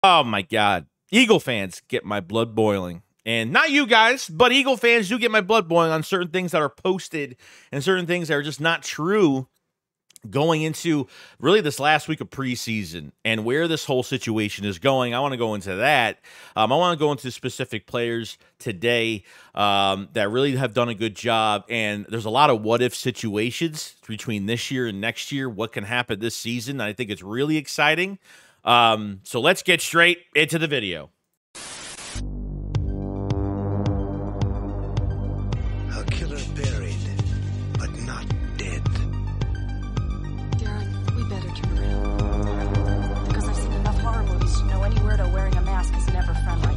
Oh my God. Eagle fans get my blood boiling. And not you guys, but Eagle fans do get my blood boiling on certain things that are posted and certain things that are just not true going into really this last week of preseason and where this whole situation is going. I want to go into that. I want to go into specific players today that really have done a good job. And there's a lot of what-if situations between this year and next year, what can happen this season. I think it's really exciting. So let's get straight into the video. A killer buried, but not dead. Darren, we better turn around. Because I've seen enough horror movies to know any weirdo wearing a mask is never friendly.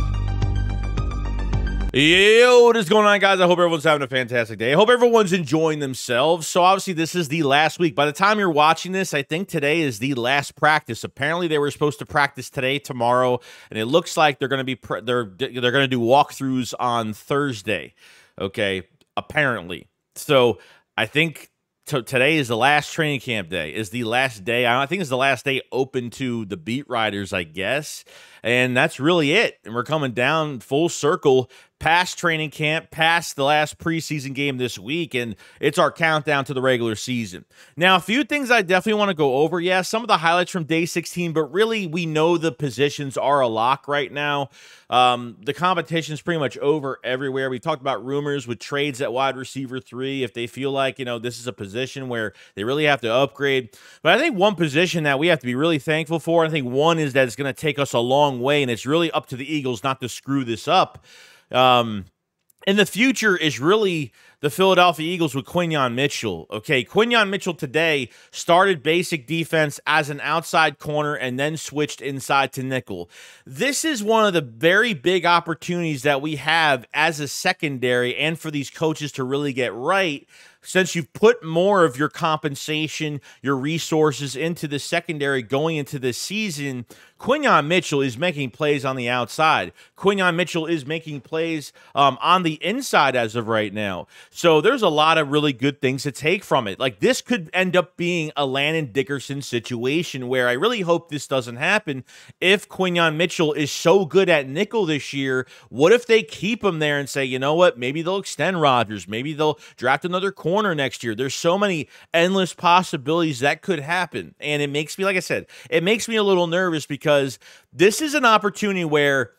Yo, what is going on, guys? I hope everyone's having a fantastic day. I hope everyone's enjoying themselves. So obviously this is the last week. By the time you're watching this, I think today is the last practice. Apparently they were supposed to practice today, tomorrow, and it looks like they're going to be they're going to do walkthroughs on Thursday. Okay, apparently. So I think today is the last training camp day. Is the last day. I think it's the last day open to the beat writers, I guess. And that's really it. And we're coming down full circle past training camp, past the last preseason game this week, and it's our countdown to the regular season. Now, a few things I definitely want to go over. Yeah, some of the highlights from day 16, but really we know the positions are a lock right now. The competition is pretty much over everywhere. We talked about rumors with trades at wide receiver 3 if they feel like, this is a position where they really have to upgrade. But I think one position that we have to be really thankful for, I think one is that it's going to take us a long way, and it's really up to the Eagles not to screw this up. In the future is really the Philadelphia Eagles with Quinyon Mitchell. Okay, Quinyon Mitchell today started basic defense as an outside corner and then switched inside to nickel. This is one of the very big opportunities that we have as a secondary and for these coaches to really get right. Since you've put more of your compensation, your resources into the secondary going into this season, Quinyon Mitchell is making plays on the outside. Quinyon Mitchell is making plays on the inside as of right now. So there's a lot of really good things to take from it. Like, this could end up being a Landon Dickerson situation where I really hope this doesn't happen. If Quinyon Mitchell is so good at nickel this year, what if they keep him there and say, you know what, maybe they'll extend Rodgers, maybe they'll draft another corner next year. There's so many endless possibilities that could happen. And it makes me, like I said, it makes me a little nervous because this is an opportunity where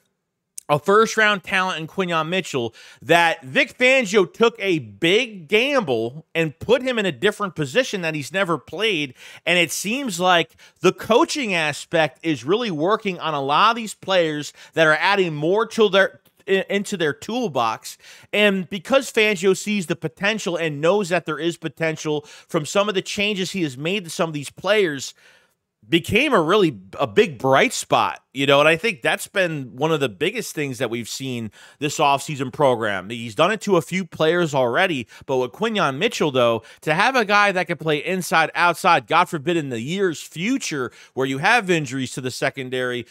a first-round talent in Quinyon Mitchell that Vic Fangio took a big gamble and put him in a different position that he's never played. And it seems like the coaching aspect is really working on a lot of these players that are adding more to into their toolbox. And because Fangio sees the potential and knows that there is potential from some of the changes he has made to some of these players, became a big bright spot, and I think that's been one of the biggest things that we've seen this offseason program. He's done it to a few players already, but with Quinyon Mitchell, though, to have a guy that can play inside, outside, God forbid in the year's future where you have injuries to the secondary,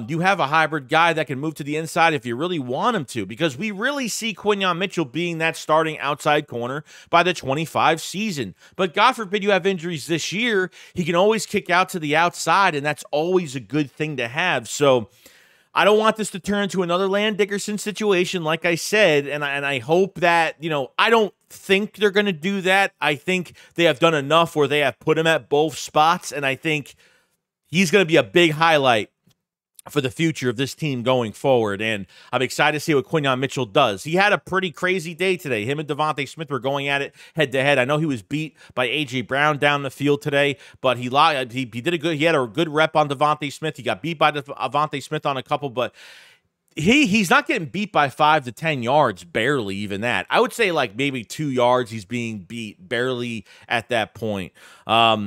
you have a hybrid guy that can move to the inside if you really want him to, because we really see Quinyon Mitchell being that starting outside corner by the 25 season. But God forbid you have injuries this year, he can always kick out to the outside, and that's always a good thing to have. So I don't want this to turn into another Landon Dickerson situation, like I said, and I hope that, I don't think they're going to do that. I think they have done enough where they have put him at both spots, and I think he's going to be a big highlight for the future of this team going forward. And I'm excited to see what Quinyon Mitchell does. He had a pretty crazy day today. Him and Devonta Smith were going at it head-to-head. I know he was beat by A.J. Brown down the field today, but he did he had a good rep on Devonta Smith. He got beat by Devonta Smith on a couple, but he's not getting beat by 5 to 10 yards, barely even that. I would say like maybe 2 yards he's being beat, barely at that point.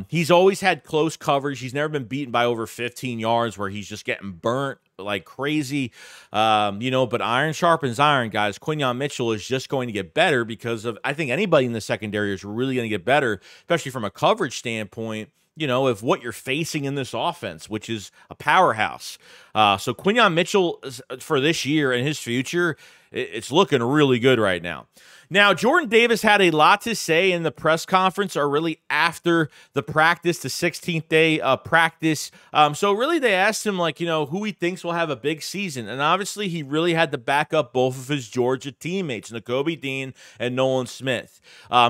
He's always had close coverage. He's never been beaten by over 15 yards where he's just getting burnt like crazy. But iron sharpens iron, guys. Quinyon Mitchell is just going to get better because of, I think anybody in the secondary is really going to get better, especially from a coverage standpoint, of what you're facing in this offense, which is a powerhouse. So Quinyon Mitchell for this year and his future it's looking really good right now. Now, Jordan Davis had a lot to say in the press conference, or really after the practice, the 16th day practice. So really they asked him, like, who he thinks will have a big season. And obviously he really had to back up both of his Georgia teammates, Nakobe Dean and Nolan Smith.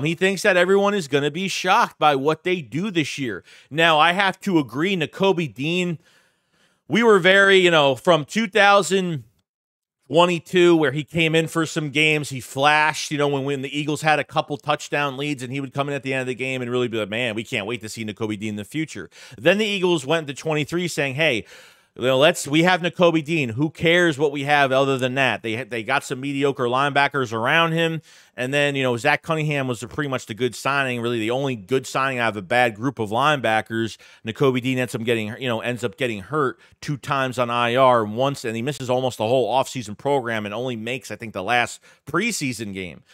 He thinks that everyone is going to be shocked by what they do this year. Now, I have to agree, Nakobe Dean, we were very, from 2022, where he came in for some games, he flashed, when the Eagles had a couple touchdown leads, and he would come in at the end of the game and really be like, man, we can't wait to see Nakobe Dean in the future. Then the Eagles went to 23 saying, hey, we have Nakobe Dean. Who cares what we have other than that? They got some mediocre linebackers around him. And then, Zach Cunningham was pretty much the good signing, really the only good signing out of a bad group of linebackers. Nakobe Dean ends up getting hurt 2 times on IR once, and he misses almost the whole offseason program and only makes, I think, the last preseason game.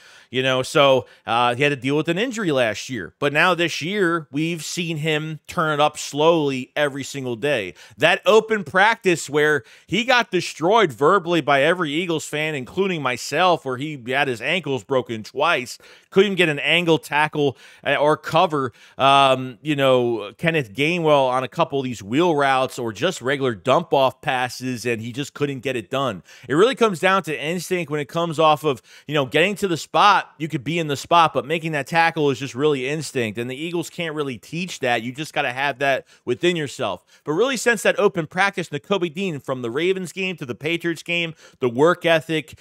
So he had to deal with an injury last year. But now this year, we've seen him turn it up slowly every single day. That open practice where he got destroyed verbally by every Eagles fan, including myself, where he had his ankles broken twice, couldn't get an angle tackle or cover, Kenneth Gainwell on a couple of these wheel routes or just regular dump-off passes, and he just couldn't get it done. It really comes down to instinct when it comes off of, getting to the spot. You could be in the spot, but making that tackle is just really instinct, and the Eagles can't really teach that. You just got to have that within yourself. But really, since that open practice, Nakobe Dean, from the Ravens game to the Patriots game, the work ethic,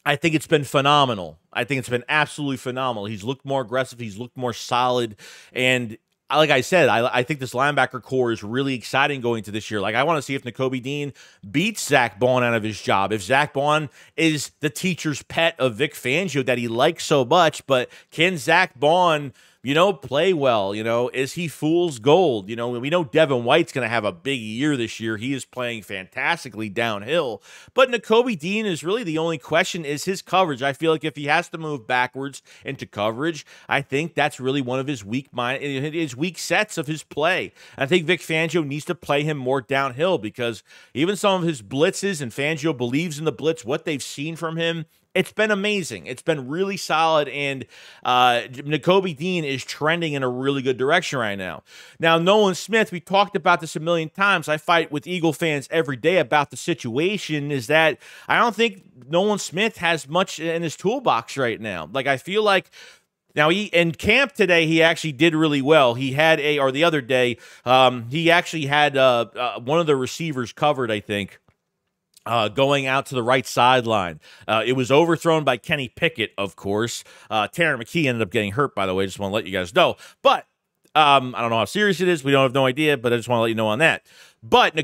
I think it's been phenomenal. I think it's been absolutely phenomenal. He's looked more aggressive. He's looked more solid. And like I said, I think this linebacker core is really exciting going to this year. Like, I want to see if Nakobe Dean beats Zach Baun out of his job. If Zach Baun is the teacher's pet of Vic Fangio that he likes so much, but can Zach Baun play well? Is he fool's gold? We know Devin White's going to have a big year this year. He is playing fantastically downhill. But Nakobe Dean is really the only question, is his coverage. I feel like if he has to move backwards into coverage, I think that's really one of his weak sets of his play. I think Vic Fangio needs to play him more downhill, because even some of his blitzes, and Fangio believes in the blitz, what they've seen from him, it's been amazing. It's been really solid, and Nakobe Dean is trending in a really good direction right now. Now, Nolan Smith, we talked about this a million times. I fight with Eagle fans every day about the situation, is that I don't think Nolan Smith has much in his toolbox right now. Like, I feel like now, in camp today, he actually did really well. He had the other day, he actually had one of the receivers covered, I think, going out to the right sideline. It was overthrown by Kenny Pickett, of course. Tanner McKee ended up getting hurt, by the way. Just want to let you guys know. But I don't know how serious it is. We don't have no idea, but I just want to let you know on that. But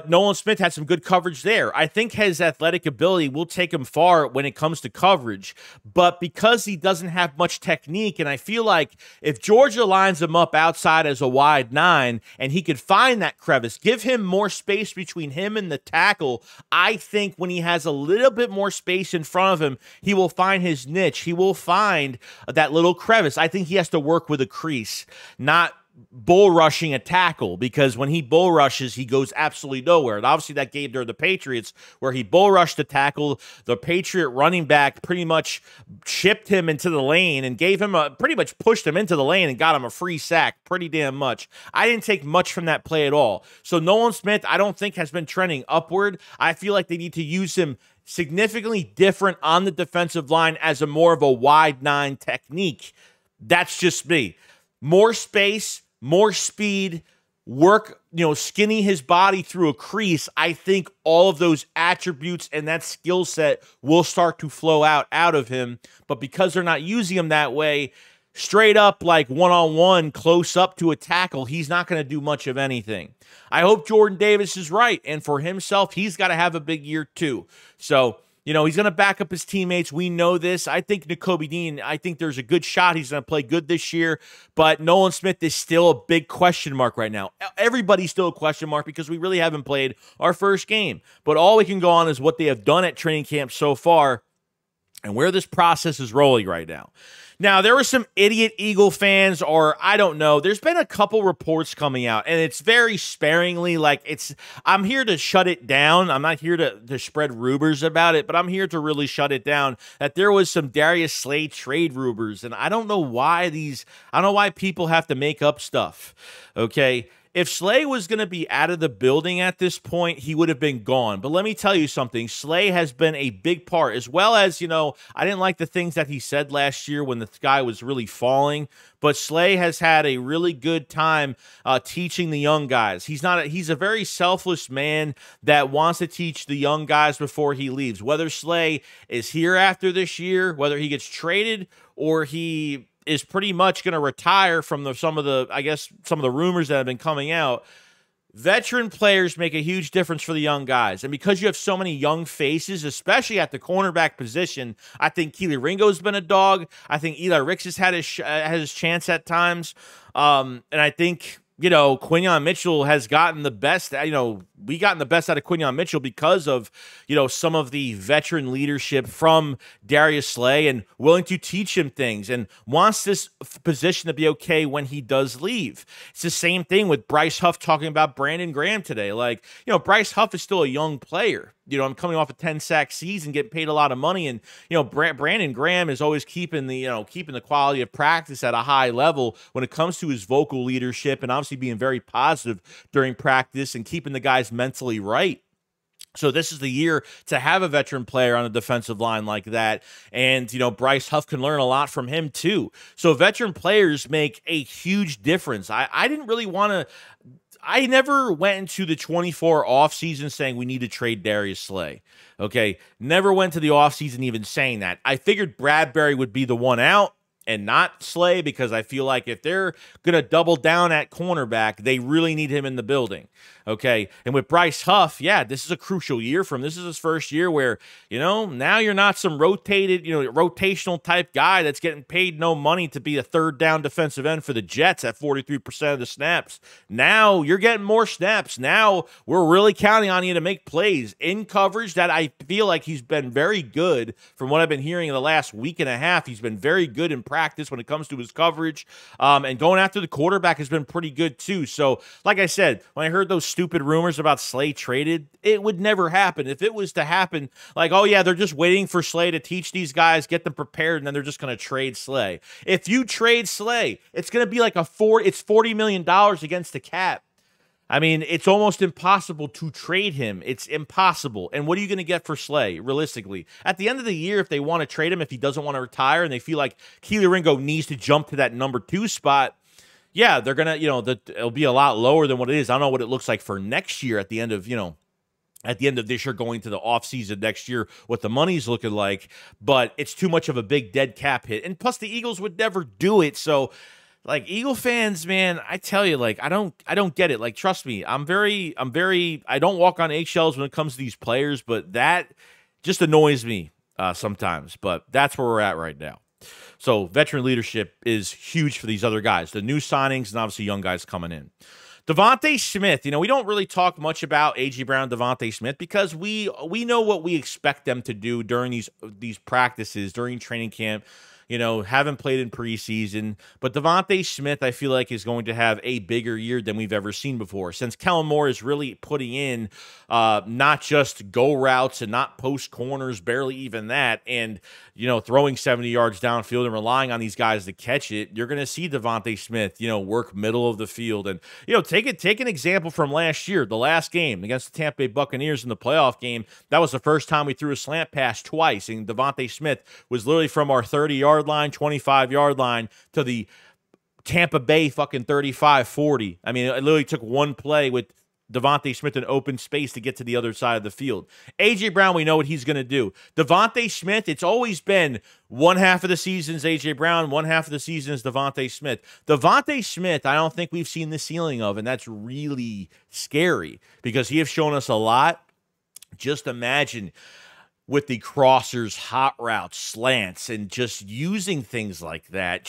Nolan Smith had some good coverage there. I think his athletic ability will take him far when it comes to coverage. But because he doesn't have much technique, and I feel like if Georgia lines him up outside as a wide 9 and he could find that crevice, give him more space between him and the tackle, I think when he has a little bit more space in front of him, he will find his niche. He will find that little crevice. I think he has to work with a crease, not bull rushing a tackle, because when he bull rushes, he goes absolutely nowhere. And obviously that game during the Patriots, where he bull rushed the tackle, the Patriot running back pretty much chipped him into the lane and gave him pretty much pushed him into the lane and got him a free sack pretty damn much. I didn't take much from that play at all. So Nolan Smith, I don't think, has been trending upward. I feel like they need to use him significantly different on the defensive line as a more of a wide 9 technique. That's just me. More space, more speed, work, skinny his body through a crease. I think all of those attributes and that skill set will start to flow out of him. But because they're not using him that way, straight up, like one-on-one, close up to a tackle, he's not going to do much of anything. I hope Jordan Davis is right. And for himself, he's got to have a big year too. So, he's going to back up his teammates. We know this. I think Nakobe Dean, I think there's a good shot he's going to play good this year. But Nolan Smith is still a big question mark right now. Everybody's still a question mark because we really haven't played our first game. But all we can go on is what they have done at training camp so far. and where this process is rolling right now. Now, there were some idiot Eagle fans, or I don't know. There's been a couple reports coming out, and it's very sparingly. I'm here to shut it down. I'm not here to spread rumors about it, but I'm here to really shut it down. That there was some Darius Slay trade rumors, and I don't know why people have to make up stuff. Okay. If Slay was going to be out of the building at this point, he would have been gone. But let me tell you something. Slay has been a big part, as well as, I didn't like the things that he said last year when the sky was really falling. But Slay has had a really good time teaching the young guys. He's a very selfless man that wants to teach the young guys before he leaves. Whether Slay is here after this year, whether he gets traded, or he is pretty much going to retire from some of the rumors that have been coming out. Veteran players make a huge difference for the young guys. And because you have so many young faces, especially at the cornerback position, I think Keely Ringo's been a dog. I think Eli Ricks has had his chance at times. And I think, Quinyon Mitchell has gotten the best. We gotten the best out of Quinyon Mitchell because of, some of the veteran leadership from Darius Slay and willing to teach him things and wants this position to be okay when he does leave. It's the same thing with Bryce Huff talking about Brandon Graham today. Bryce Huff is still a young player. I'm coming off a 10-sack season, getting paid a lot of money, and Brandon Graham is always keeping the quality of practice at a high level when it comes to his vocal leadership and obviously being very positive during practice and keeping the guys mentally right. So this is the year to have a veteran player on a defensive line like that. And, Bryce Huff can learn a lot from him too. So veteran players make a huge difference. I didn't really want to... I never went into the 24 offseason saying we need to trade Darius Slay. Okay? Never went to the offseason even saying that. I figured Bradbury would be the one out and not Slay, because I feel like if they're going to double down at cornerback, they really need him in the building. Okay. And with Bryce Huff, this is a crucial year for him. This is his first year where, now you're not some rotational type guy that's getting paid no money to be a third down defensive end for the Jets at 43% of the snaps. Now you're getting more snaps. Now we're really counting on you to make plays in coverage that I feel like he's been very good. From what I've been hearing in the last week and a half, he's been very good in practice when it comes to his coverage. And going after the quarterback has been pretty good too. So like I said, when I heard those stupid rumors about Slay traded, it would never happen. If it was to happen, they're just waiting for Slay to teach these guys, get them prepared, and then they're just going to trade Slay. If you trade Slay, it's going to be like it's $40 million against the cap. I mean, it's almost impossible to trade him. It's impossible. And what are you going to get for Slay, realistically? At the end of the year, if they want to trade him, if he doesn't want to retire, and they feel like Keely Ringo needs to jump to that number 2 spot, they're going to, it'll be a lot lower than what it is. I don't know what it looks like for next year at the end of, at the end of this year, going to the offseason next year, what the money's looking like. But it's too much of a big dead cap hit. And plus, the Eagles would never do it. So, Eagle fans, man, I tell you, I don't get it. Trust me, I don't walk on eggshells when it comes to these players, but that just annoys me sometimes. But that's where we're at right now. So veteran leadership is huge for these other guys, the new signings and obviously young guys coming in. Devonta Smith, we don't really talk much about A.J. Brown and Devonta Smith because we know what we expect them to do during these practices, during training camp. Haven't played in preseason. But Devonta Smith, I feel like, is going to have a bigger year than we've ever seen before. Since Kellen Moore is really putting in not just go routes and not post corners, barely even that, and, throwing 70 yards downfield and relying on these guys to catch it, you're going to see Devonta Smith, work middle of the field. And, take an example from last year, the last game against the Tampa Bay Buccaneers in the playoff game. That was the first time we threw a slant pass twice, and Devonta Smith was literally from our 30-yard line, 25-yard line to the Tampa Bay fucking 35-40. I mean, it literally took one play with Devonta Smith in open space to get to the other side of the field. A.J. Brown, we know what he's going to do. Devonta Smith, it's always been one half of the season is A.J. Brown, one half of the season is Devonta Smith. Devonta Smith, I don't think we've seen the ceiling of, and that's really scary because he has shown us a lot. Just imagine with the crossers, hot routes, slants, and just using things like that,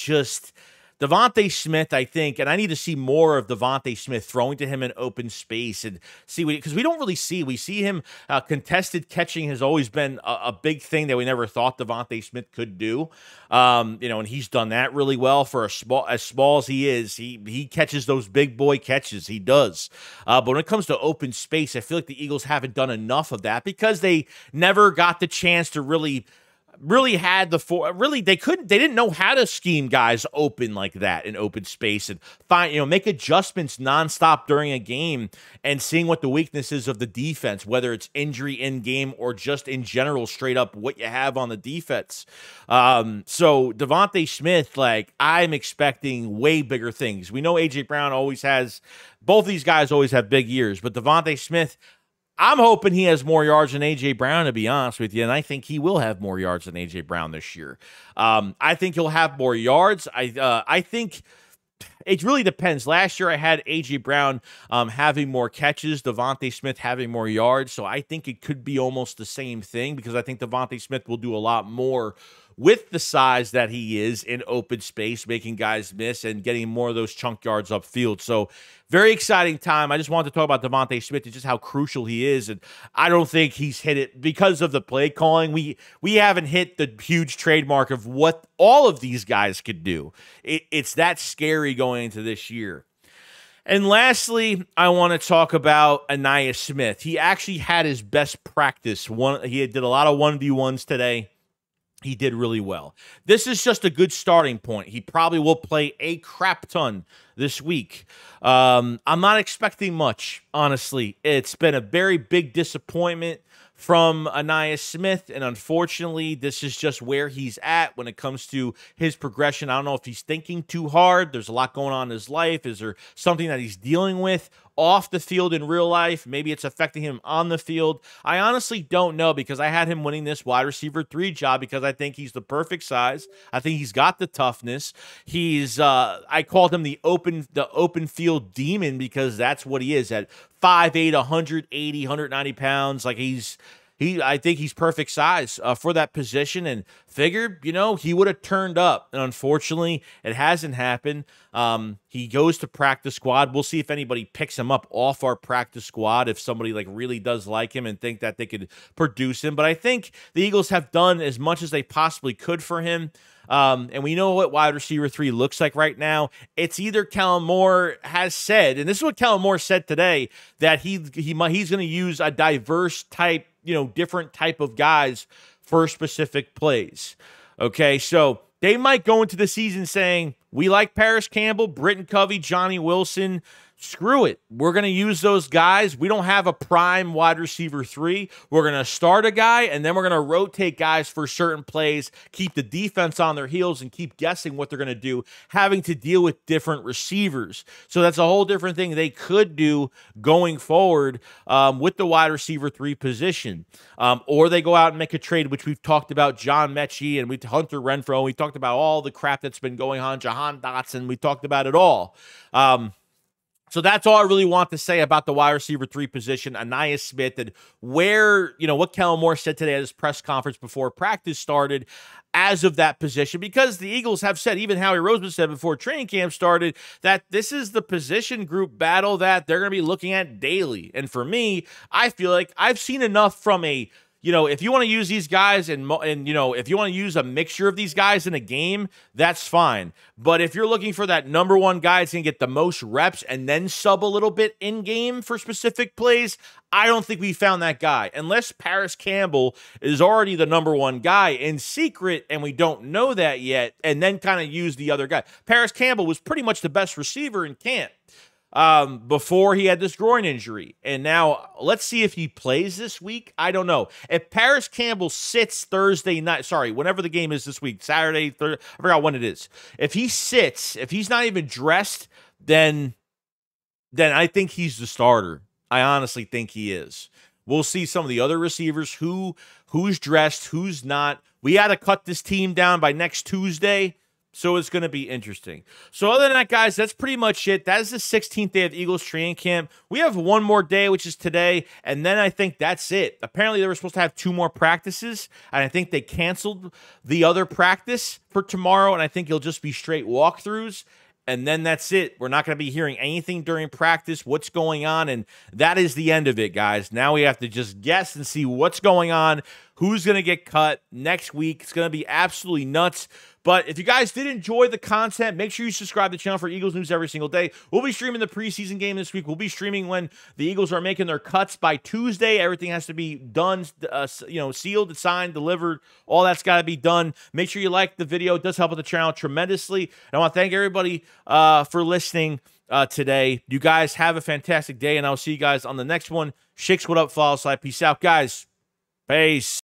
Devonta Smith, I think, and I need to see more of Devonta Smith throwing to him in open space and see, because we don't really see. We see him contested catching has always been a big thing that we never thought Devonta Smith could do. And he's done that really well for as small as he is. He catches those big boy catches. He does. But when it comes to open space, I feel like the Eagles haven't done enough of that because they never got the chance to really had they didn't know how to scheme guys open like that in open space and make adjustments nonstop during a game and seeing what the weaknesses of the defense, whether it's injury in game or just in general, straight up what you have on the defense. So Devonta Smith, I'm expecting way bigger things. We know AJ Brown both these guys always have big years, but Devonta Smith, I'm hoping he has more yards than A.J. Brown, to be honest with you, and I think he will have more yards than A.J. Brown this year. I think he'll have more yards. I think it really depends. Last year I had A.J. Brown having more catches, Devonta Smith having more yards, so I think it could be almost the same thing because I think Devonta Smith will do a lot more with the size that he is in open space, making guys miss and getting more of those chunk yards upfield. So very exciting time. I just wanted to talk about Devonta Smith and just how crucial he is. And I don't think he's hit it because of the play calling. We haven't hit the huge trademark of what all of these guys could do. It's that scary going into this year. And lastly, I want to talk about Anias Smith. He actually had his best practice. He did a lot of 1v1s today. He did really well. This is just a good starting point. He probably will play a crap ton this week. I'm not expecting much, honestly. It's been a very big disappointment from Anias Smith, and unfortunately, this is just where he's at when it comes to his progression. I don't know if he's thinking too hard. There's a lot going on in his life. Is there something that he's dealing with off the field in real life? Maybe it's affecting him on the field. I honestly don't know because I had him winning this wide receiver 3 job because I think he's the perfect size. I think he's got the toughness. I called him the open field demon because that's what he is at 5'8", 180, 190 pounds. I think he's perfect size for that position and figured, he would have turned up. And unfortunately, it hasn't happened. He goes to practice squad. We'll see if anybody picks him up off our practice squad, if somebody really does like him and think that they could produce him. But I think the Eagles have done as much as they possibly could for him. And we know what wide receiver 3 looks like right now. It's either Kellen Moore has said, and this is what Kellen Moore said today, that he's going to use a diverse type, different type of guys for specific plays. Okay, so they might go into the season saying, we like Paris Campbell, Britton Covey, Johnny Wilson. Screw it. We're going to use those guys. We don't have a prime wide receiver 3. We're going to start a guy, and then we're going to rotate guys for certain plays, keep the defense on their heels, and keep guessing what they're going to do, having to deal with different receivers. So that's a whole different thing they could do going forward with the wide receiver 3 position. Or they go out and make a trade, which we've talked about, John Mechie and Hunter Renfrow. We talked about all the crap that's been going on, Jahan Dotson. We talked about it all. So that's all I really want to say about the wide receiver 3 position, Anias Smith, and where, what Kellen Moore said today at his press conference before practice started as of that position, because the Eagles have said, even Howie Roseman said before training camp started, that this is the position group battle that they're going to be looking at daily. And for me, I feel like I've seen enough from if you want to use these guys and if you want to use a mixture of these guys in a game, that's fine. But if you're looking for that number 1 guy that's going to get the most reps and then sub a little bit in game for specific plays, I don't think we found that guy. Unless Paris Campbell is already the number 1 guy in secret and we don't know that yet, and then kind of use the other guy. Paris Campbell was pretty much the best receiver in camp before he had this groin injury. And now let's see if he plays this week. I don't know. If Paris Campbell sits Thursday night, whenever the game is this week, Saturday, Thursday, I forgot when it is. If he sits, if he's not even dressed, then I think he's the starter. I honestly think he is. We'll see some of the other receivers, who's dressed, who's not. We got to cut this team down by next Tuesday. So it's going to be interesting. So other than that, guys, that's pretty much it. That is the 16th day of Eagles training camp. We have one more day, which is today, and then I think that's it. Apparently, they were supposed to have 2 more practices, and I think they canceled the other practice for tomorrow, and I think it'll just be straight walkthroughs. And then that's it. We're not going to be hearing anything during practice, what's going on, and that is the end of it, guys. Now we have to just guess and see what's going on, who's going to get cut next week. It's going to be absolutely nuts. But if you guys did enjoy the content, make sure you subscribe to the channel for Eagles news every single day. We'll be streaming the preseason game this week. We'll be streaming when the Eagles are making their cuts by Tuesday. Everything has to be done, sealed, signed, delivered. All that's got to be done. Make sure you like the video. It does help with the channel tremendously. And I want to thank everybody for listening today. You guys have a fantastic day, and I'll see you guys on the next one. Shakes, what up, follow slide. Peace out, guys. Peace.